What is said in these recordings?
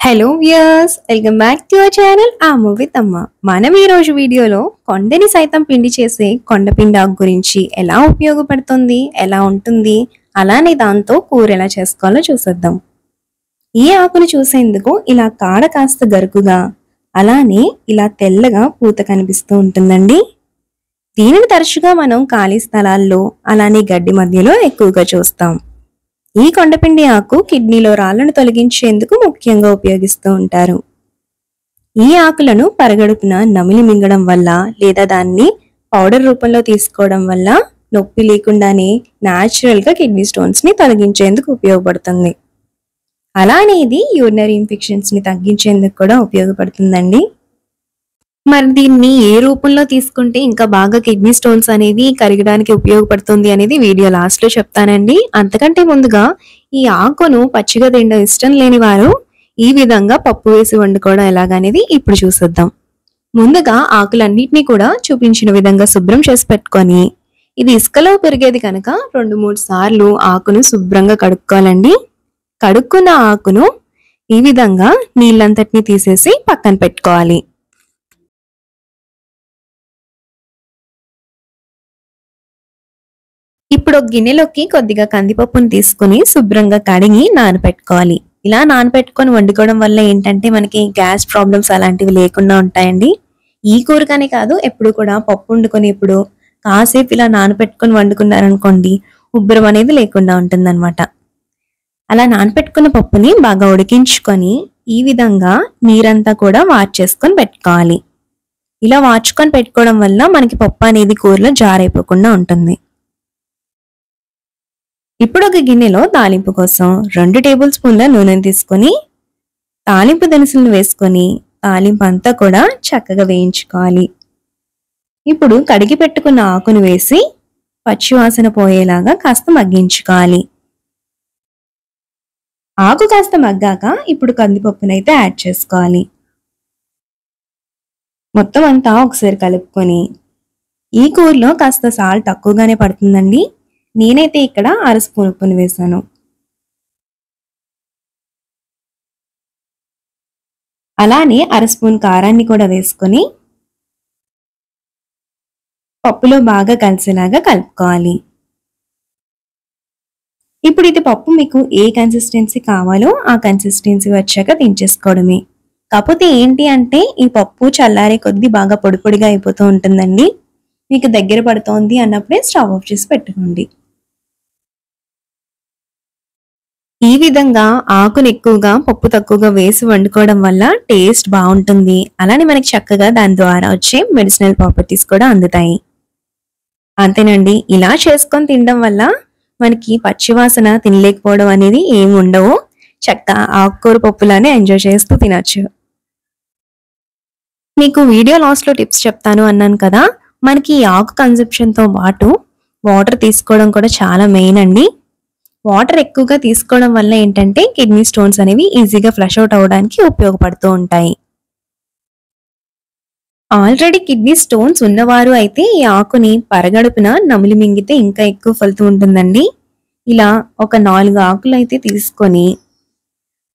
Hello viewers, welcome back to our channel Aamu with Amma. మనం ఈ రోజు వీడియోలో కొండని సైతం పిండి చేసే కొండపిండి ఆకు గురించి ఎలా ఉపయోగపడుతుంది, ఎలా ఉంటుంది, అలానే దాంతో కూర ఎలా చేసుకోవాలో చూసేద్దాం. ఈ ఆకును చూసేందుకు ఇలా కాడ కాస్త గరుకుగా, అలానే ఇలా తెల్లగా పూత కనిపిస్తూ ఉంటుందండి. దీనిని తరచుగా మనం ఖాళీ స్థలాల్లో అలానే గడ్డి మధ్యలో ఎక్కువగా చూస్తాం. ఈ కొండపిండి ఆకు కిడ్నీలో రాళ్లను తొలగించేందుకు ముఖ్యంగా ఉపయోగిస్తూ ఉంటారు. ఈ ఆకులను పరగడుపున నమిలి మింగడం వల్ల లేదా దాన్ని పౌడర్ రూపంలో తీసుకోవడం వల్ల నొప్పి లేకుండానే న్యాచురల్ గా కిడ్నీ స్టోన్స్ ని తొలగించేందుకు ఉపయోగపడుతుంది. అలానే ఇది యూరినరీ ఇన్ఫెక్షన్స్ ని తగ్గించేందుకు కూడా ఉపయోగపడుతుందండి. మరి దీన్ని ఏ రూపంలో తీసుకుంటే ఇంకా బాగా కిడ్నీ స్టోన్స్ అనేవి కరగడానికి ఉపయోగపడుతుంది అనేది వీడియో లాస్ట్ లో చెప్తానండి. అంతకంటే ముందుగా ఈ ఆకును పచ్చిగా తినడం ఇష్టం లేని వారు ఈ విధంగా పప్పు వేసి వండుకోవడం ఎలాగనేది ఇప్పుడు చూసేద్దాం. ముందుగా ఆకులన్నిటినీ కూడా చూపించిన విధంగా శుభ్రం చేసి పెట్టుకొని, ఇది ఇసుకలో పెరిగేది కనుక 2-3 సార్లు ఆకును శుభ్రంగా కడుక్కోవాలండి. కడుక్కున్న ఆకును ఈ విధంగా నీళ్ళంతటినీ తీసేసి పక్కన పెట్టుకోవాలి. ఇప్పుడు ఒక గిన్నెలోకి కొద్దిగా కందిపప్పును తీసుకుని శుభ్రంగా కడిగి నానబెట్టుకోవాలి. ఇలా నానబెట్టుకొని వండుకోవడం వల్ల ఏంటంటే మనకి గ్యాస్ ప్రాబ్లమ్స్ అలాంటివి లేకుండా ఉంటాయండి. ఈ కూరగానే కాదు, ఎప్పుడు కూడా పప్పు వండుకునేప్పుడు కాసేపు ఇలా నానబెట్టుకొని వండుకున్నారనుకోండి, ఉబ్బరం అనేది లేకుండా ఉంటుందన్నమాట. అలా నానబెట్టుకున్న పప్పుని బాగా ఉడికించుకొని ఈ విధంగా నీరంతా కూడా వార్చేసుకొని పెట్టుకోవాలి. ఇలా వార్చుకొని పెట్టుకోవడం వల్ల మనకి పప్పు అనేది కూరలో జారైపోకుండా ఉంటుంది. ఇప్పుడు ఒక గిన్నెలో తాలింపు కోసం 2 టేబుల్ స్పూన్ల నూనెను తీసుకొని తాలింపు దినుసులను వేసుకొని తాలింపు అంతా కూడా చక్కగా వేయించుకోవాలి. ఇప్పుడు కడిగి పెట్టుకున్న ఆకును వేసి పచ్చివాసన పోయేలాగా కాస్త మగ్గించుకోవాలి. ఆకు కాస్త మగ్గాక ఇప్పుడు కందిపప్పునైతే యాడ్ చేసుకోవాలి. మొత్తం అంతా ఒకసారి కలుపుకొని, ఈ కూరలో కాస్త సాల్ట్ తక్కువగానే పడుతుందండి. నేనైతే ఇక్కడ 1/2 స్పూన్ ఉప్పును వేసాను. అలానే 1/2 స్పూన్ కారాన్ని కూడా వేసుకొని పప్పులో బాగా కలిసేలాగా కలుపుకోవాలి. ఇప్పుడు ఇది పప్పు మీకు ఏ కన్సిస్టెన్సీ కావాలో ఆ కన్సిస్టెన్సీ వచ్చాక దించేసుకోవడమే. కాకపోతే ఏంటి అంటే ఈ పప్పు చల్లారే కొద్దీ బాగా పొడి పొడిగా అయిపోతూ ఉంటుందండి. మీకు దగ్గర పడుతోంది అన్నప్పుడే స్టవ్ ఆఫ్ చేసి పెట్టుకోండి. ఈ విధంగా ఆకును ఎక్కువగా పప్పు తక్కువగా వేసి వండుకోవడం వల్ల టేస్ట్ బాగుంటుంది. అలానే మనకి చక్కగా దాని ద్వారా వచ్చే మెడిసినల్ ప్రాపర్టీస్ కూడా అందుతాయి. అంతేనండి, ఇలా చేసుకొని తినడం వల్ల మనకి పచ్చివాసన తినలేకపోవడం అనేది ఏమి ఉండవు. చక్కగా ఆకుకూర పప్పులానే ఎంజాయ్ చేస్తూ తినచ్చు. మీకు వీడియో లాస్ట్ లో టిప్స్ చెప్తాను అన్నాను కదా, మనకి ఈ ఆకు కన్సంప్షన్ తో పాటు వాటర్ తీసుకోవడం కూడా చాలా మెయిన్ అండి. వాటర్ ఎక్కువగా తీసుకోవడం వల్ల ఏంటంటే కిడ్నీ స్టోన్స్ అనేవి ఈజీగా ఫ్లష్ అవుట్ అవ్వడానికి ఉపయోగపడుతూ ఉంటాయి. ఆల్రెడీ కిడ్నీ స్టోన్స్ ఉన్నవారు అయితే ఈ ఆకుని పరగడుపున నమిలి మింగితే ఇంకా ఎక్కువ ఫలితం ఉంటుందండి. ఇలా ఒక 4 ఆకులు అయితే తీసుకొని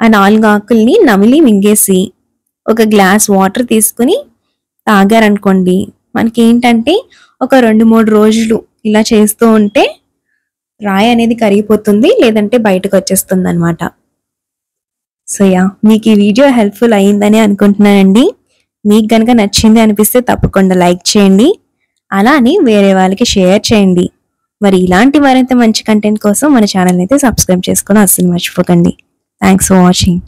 ఆ 4 ఆకుల్ని నమిలి మింగేసి ఒక గ్లాస్ వాటర్ తీసుకుని తాగారనుకోండి, మనకి ఏంటంటే ఒక 2-3 రోజులు ఇలా చేస్తూ ఉంటే రాయి అనేది కరిగిపోతుంది, లేదంటే బయటకు వచ్చేస్తుంది అనమాట. సో మీకు ఈ వీడియో హెల్ప్ఫుల్ అయ్యిందని అనుకుంటున్నానండి. మీకు గనక నచ్చింది అనిపిస్తే తప్పకుండా లైక్ చేయండి. అలానే వేరే వాళ్ళకి షేర్ చేయండి. మరి ఇలాంటి మరింత మంచి కంటెంట్ కోసం మన ఛానల్ అయితే సబ్స్క్రైబ్ చేసుకోవడం అస్సలు మర్చిపోకండి. Thanks for watching.